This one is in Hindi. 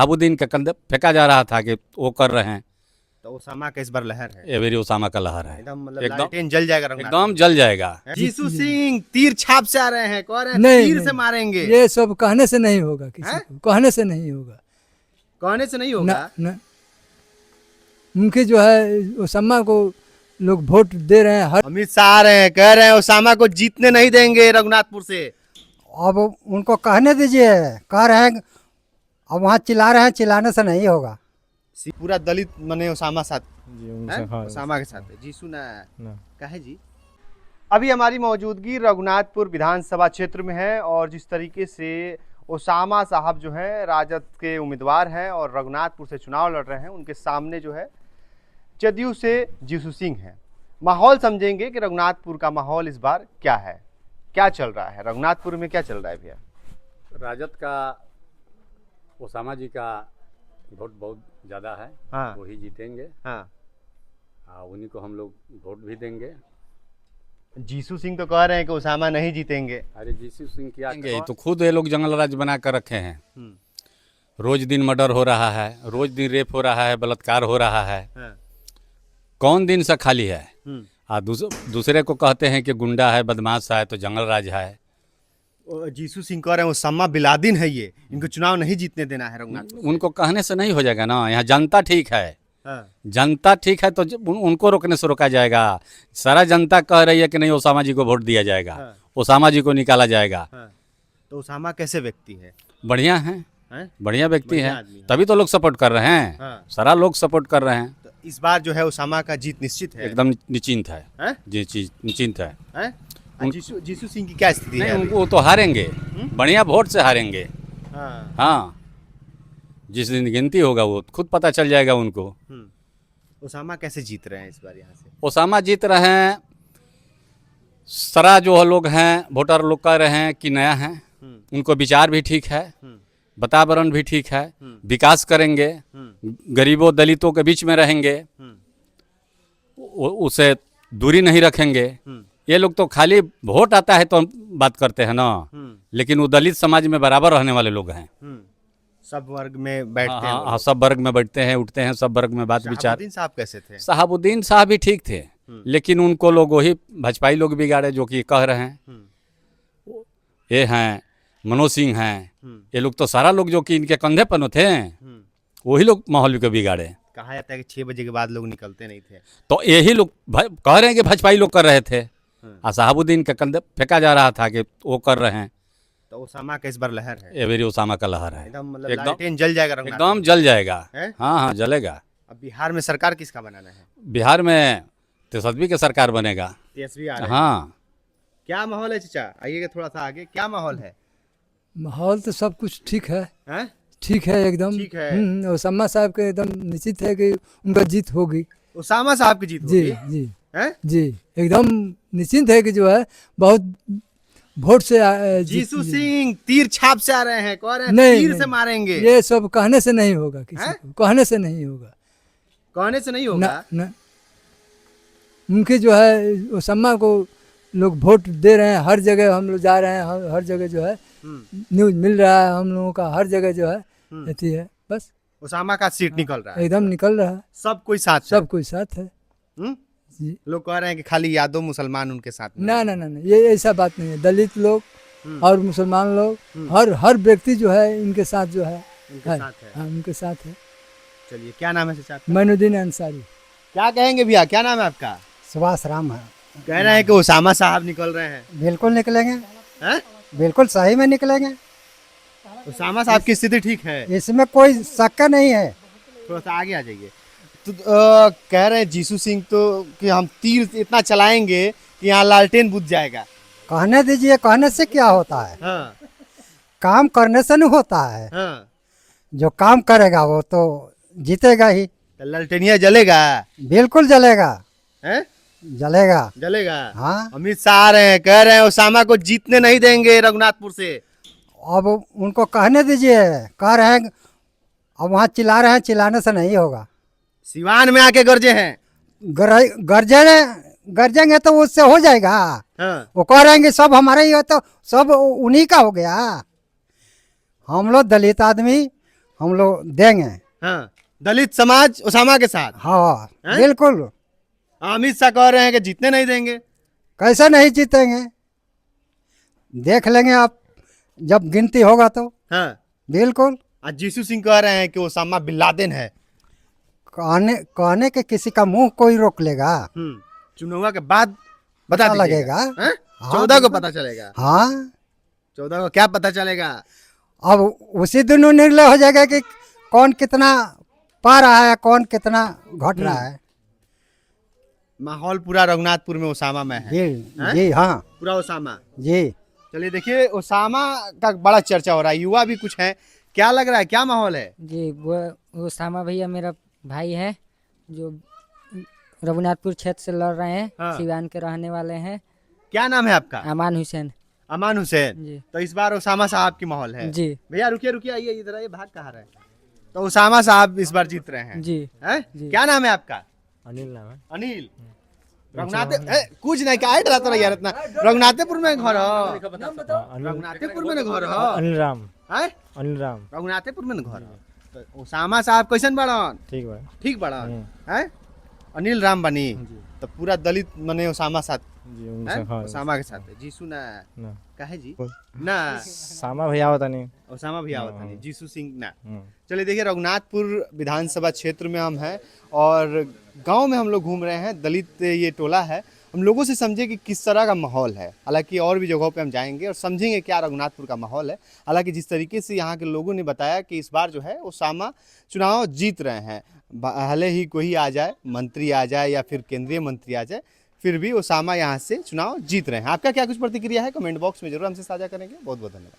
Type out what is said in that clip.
शहाबुद्दीन के कंधे फेंका जा रहा था कि वो कर रहे हैं, तो ओसामा का इस बार लहर है, ये मेरी ओसामा का लहर है, एकदम मतलब एकदम लालटेन जल जाएगा रघुनाथ। एकदम जल जाएगा। जीसू सिंह तीर छाप से आ रहे हैं, कह रहे हैं नहीं, तीर नहीं। से मारेंगे। ये सब कहने से नहीं होगा, किसी हैं? को कहने से नहीं होगा। कहने से नहीं होगा। न उनके जो है ओसामा को लोग वोट दे रहे हैं हर। अमित शाह आ रहे हैं, कह रहे हैं ओसामा को जीतने नहीं देंगे रघुनाथपुर से। अब उनको कहने दीजिए, कह रहे हैं, अब वहाँ चिल्ला रहे हैं, चिल्लाने से नहीं होगा। पूरा दलित मने ओसामा साथ जी उनसे हैं? हाँ ओसामा के साथ है। जीसू ना ना। कहे जी। अभी हमारी मौजूदगी रघुनाथपुर विधानसभा क्षेत्र में है और जिस तरीके से ओसामा साहब जो हैं राजद के उम्मीदवार हैं और रघुनाथपुर से चुनाव लड़ रहे हैं, उनके सामने जो है जदयू से जीसू सिंह है। माहौल समझेंगे कि रघुनाथपुर का माहौल इस बार क्या है, क्या चल रहा है रघुनाथपुर में, क्या चल रहा है भैया। राजद का ओसामा जी का वोट बहुत ज़्यादा है, हाँ। वही जीतेंगे। हाँ, उन्हीं को हम लोग वोट भी देंगे। जीसू सिंह तो कह रहे हैं कि ओसामा नहीं जीतेंगे। अरे जीसू सिंह क्या देंगे, तो खुद ये लोग जंगल राज बना कर रखे हैं। रोज दिन मर्डर हो रहा है, रोज दिन रेप हो रहा है, बलात्कार हो रहा है। हाँ। कौन दिन से खाली है? दूसरे को कहते हैं कि गुंडा है, बदमाश है, तो जंगल राज है। जीसू सिंह कह रहे हैं ओसामा बिलादिन है, ये इनको चुनाव नहीं जीतने देना है रघुनाथपुर। उनको कहने से नहीं हो जाएगा ना, यहाँ जनता ठीक है। हाँ। जनता ठीक है तो उनको रोकने से रोका जाएगा। सारा जनता कह रही है कि नहीं ओसामा जी को वोट दिया जाएगा, हाँ। ओसामा जी को निकाला जाएगा। हाँ। तो ओसामा कैसे व्यक्ति है? बढ़िया है, हैं? बढ़िया व्यक्ति बढ़िया है, आदमी है। तभी तो लोग सपोर्ट कर रहे हैं। हाँ। सारा लोग सपोर्ट कर रहे हैं। तो इस बार जो है ओसामा का जीत निश्चित है। एकदम निश्चिंत है, हैं? जी चीज निश्चिंत है। हैं? जीसू सिंह की क्या स्थिति नहीं है अभी? उनको वो तो हारेंगे, बढ़िया वोट से हारेंगे। हाँ। हाँ, जिस दिन गिनती होगा वो खुद पता चल जाएगा उनको। ओसामा कैसे जीत रहे हैं इस बार यहाँ से? ओसामा जीत रहे हैं, सारा जो लोग हैं वोटर लोग कह रहे हैं कि नया है, उनको विचार भी ठीक है, वातावरण भी ठीक है, विकास करेंगे, गरीबों दलितों के बीच में रहेंगे, उसे दूरी नहीं रखेंगे। ये लोग तो खाली वोट आता है तो बात करते हैं ना, लेकिन वो दलित समाज में बराबर रहने वाले लोग हैं। सब वर्ग में बैठते हैं वो हाँ, लोग। सब वर्ग में बैठते हैं, उठते हैं, सब वर्ग में बात विचार। शहाबुद्दीन साहब कैसे थे? शहाबुद्दीन साहब भी ठीक थे, लेकिन उनको लोग वही भाजपाई लोग बिगाड़े जो कि कह रहे हैं। ये हैं मनोज सिंह हैं, ये लोग तो सारा लोग जो कि इनके कंधे पर थे, वही लोग माहौल को बिगाड़े। कहा जाता है कि 6 बजे के बाद लोग निकलते नहीं थे। तो यही लोग कह रहे हैं कि भाजपाई लोग कर रहे थे, और शहाबुद्दीन के कंधे फेंका जा रहा था कि वो कर रहे हैं। तो ओसामा का इस बार लहर है, ये मेरी ओसामा का लहर है, एकदम मतलब एकदम लालटेन जल जाएगा रघुनाथपुर। एकदम जल जाएगा। हैं? हाँ हाँ जलेगा। अब बिहार में सरकार किसका बनाना है? बिहार में तेजस्वी के सरकार बनेगा। तेजस्वी आ रहे हैं। हाँ, क्या माहौल है चाचा? आइएगा थोड़ा सा आगे, क्या माहौल है? माहौल तो सब कुछ ठीक है, हैं? ठीक है एकदम। ठीक है। ओसामा साहब के एकदम निश्चित है कि उनका जीत होगी। ओसामा साहब की जीत जी होगी? जी हैं? जी, एकदम निश्चिंत है कि जो है बहुत वोट से जीसू सिंह तीर छाप से आ रहे हैं, कह रहे हैं नहीं, तीर नहीं। से मारेंगे। ये सब कहने से नहीं होगा, किसी हैं? को कहने से नहीं होगा। कहने से नहीं होगा। न उनके जो है ओसामा को लोग वोट दे रहे हैं, हर जगह हम लोग जा रहे हैं, हर जगह जो है न्यूज मिल रहा है हम लोगों का, हर जगह जो है अथी है, बस ओसामा का सीट निकल रहा है, एकदम निकल रहा है, सब कोई साथ है। सब कोई साथ है। हम्म? जी, लोग कह रहे हैं कि खाली यादव मुसलमान उनके साथ में। ना ना ना ना, ये ऐसा बात नहीं है। दलित लोग और मुसलमान लोग, हर व्यक्ति जो है इनके साथ जो है, उनके साथ है। हाँ, उनके साथ है। चलिए, क्या नाम है चाचा आपका? मैनुद्दीन अंसारी। क्या कहेंगे भैया, क्या नाम है आपका? सुभाष राम है। कह रहे हैं कि ओसामा साहब निकल रहे हैं। बिल्कुल निकलेंगे, हैं? बिल्कुल सही में निकलेंगे, ओसामा साहब की स्थिति ठीक है, इसमें कोई शक नहीं है। थोड़ा सा आगे आ जाइए। तो कह रहे हैं जीसू सिंह तो कि हम तीर इतना चलाएंगे कि यहाँ लालटेन बुझ जाएगा। कहने दीजिए, कहने से क्या होता है, हाँ, काम करने से नहीं होता है। हाँ। जो काम करेगा वो तो जीतेगा ही। तो लालटेनिया जलेगा? बिल्कुल जलेगा, हैं? जलेगा। जलेगा। हाँ, अमित शाह आ रहे हैं, कह रहे हैं ओसामा को जीतने नहीं देंगे रघुनाथपुर से। अब उनको कहने दीजिए, कह रहे हैं, अब वहाँ चिल्ला रहे हैं, चिल्लाने से नहीं होगा। सिवान में आके गरजे हैं। गरजेंगे तो उससे हो जाएगा। हाँ। वो कह रहे हैं कि सब हमारे ही हो, तो सब उन्हीं का हो गया। हम लोग दलित आदमी, हम लोग देंगे। हाँ, दलित समाज ओसामा के साथ। हाँ हैं? बिल्कुल। अमित शाह कह रहे हैं कि जीतने नहीं देंगे। कैसे नहीं जीतेंगे, देख लेंगे आप जब गिनती होगा तो। हाँ, बिल्कुल। आज जीसू सिंह कह रहे हैं कि ओसामा बिन लादेन है। कहने के किसी का मुंह कोई रोक लेगा? चुनाव के बाद बता पता लगेगा। लगेगा। हाँ, 14 को बिल्कुल। पता चलेगा। हाँ 14 को क्या पता चलेगा? अब उसी दिन निर्णय हो जाएगा कि कौन कितना पा रहा है, कौन कितना घट रहा है। माहौल पूरा रघुनाथपुर में ओसामा में है। हैं? जी हाँ पूरा ओसामा। जी। चलिए देखिए, ओसामा का बड़ा चर्चा हो रहा है, युवा भी कुछ है, क्या लग रहा है, क्या माहौल है? जी वो ओसामा भैया मेरा भाई है जो रघुनाथपुर क्षेत्र से लड़ रहे हैं। हाँ। सिवान के रहने वाले हैं। क्या नाम है आपका? अमान हुसैन। अमान हुसैन। जी तो इस बार ओसामा साहब की माहौल है। जी भैया रुकिए रुकिए, आइए इधर आइए, भाग कहाँ रहे? तो ओसामा साहब इस बार जीत रहे हैं। जी हैं? जी। क्या नाम है आपका? अनिल नाम है। अनिल। कुछ नहीं, क्या रहता रहा यार इतना। रघुनाथपुर में घर हो? रघुनाथपुर में घर हो? अनिल राम। हैं? अनिल राम। रघुनाथपुर में घर हो? तो ओसामा साहब कैसन बड़न? ठीक है। ठीक बड़न हैं? अनिल राम बनी तो पूरा दलित मने ओसामा साथ हैं? ओसामा के साथ है। जीसू ना काहे जी ना सामा भैया होता नहीं। ओसामा भी आवत नहीं, जीसू सिंह ना। चलिए देखिए, रघुनाथपुर विधानसभा क्षेत्र में हम हैं और गांव में हम लोग घूम रहे हैं। दलित ये टोला है, हम लोगों से समझे कि किस तरह का माहौल है। हालांकि और भी जगहों पे हम जाएंगे और समझेंगे क्या रघुनाथपुर का माहौल है। हालांकि जिस तरीके से यहाँ के लोगों ने बताया कि इस बार जो है ओसामा चुनाव जीत रहे हैं, भले ही कोई आ जाए, मंत्री आ जाए या फिर केंद्रीय मंत्री आ जाए, फिर भी ओसामा यहाँ से चुनाव जीत रहे हैं। आपका क्या कुछ प्रतिक्रिया है, कमेंट बॉक्स में जरूर हमसे साझा करेंगे। बहुत बहुत धन्यवाद।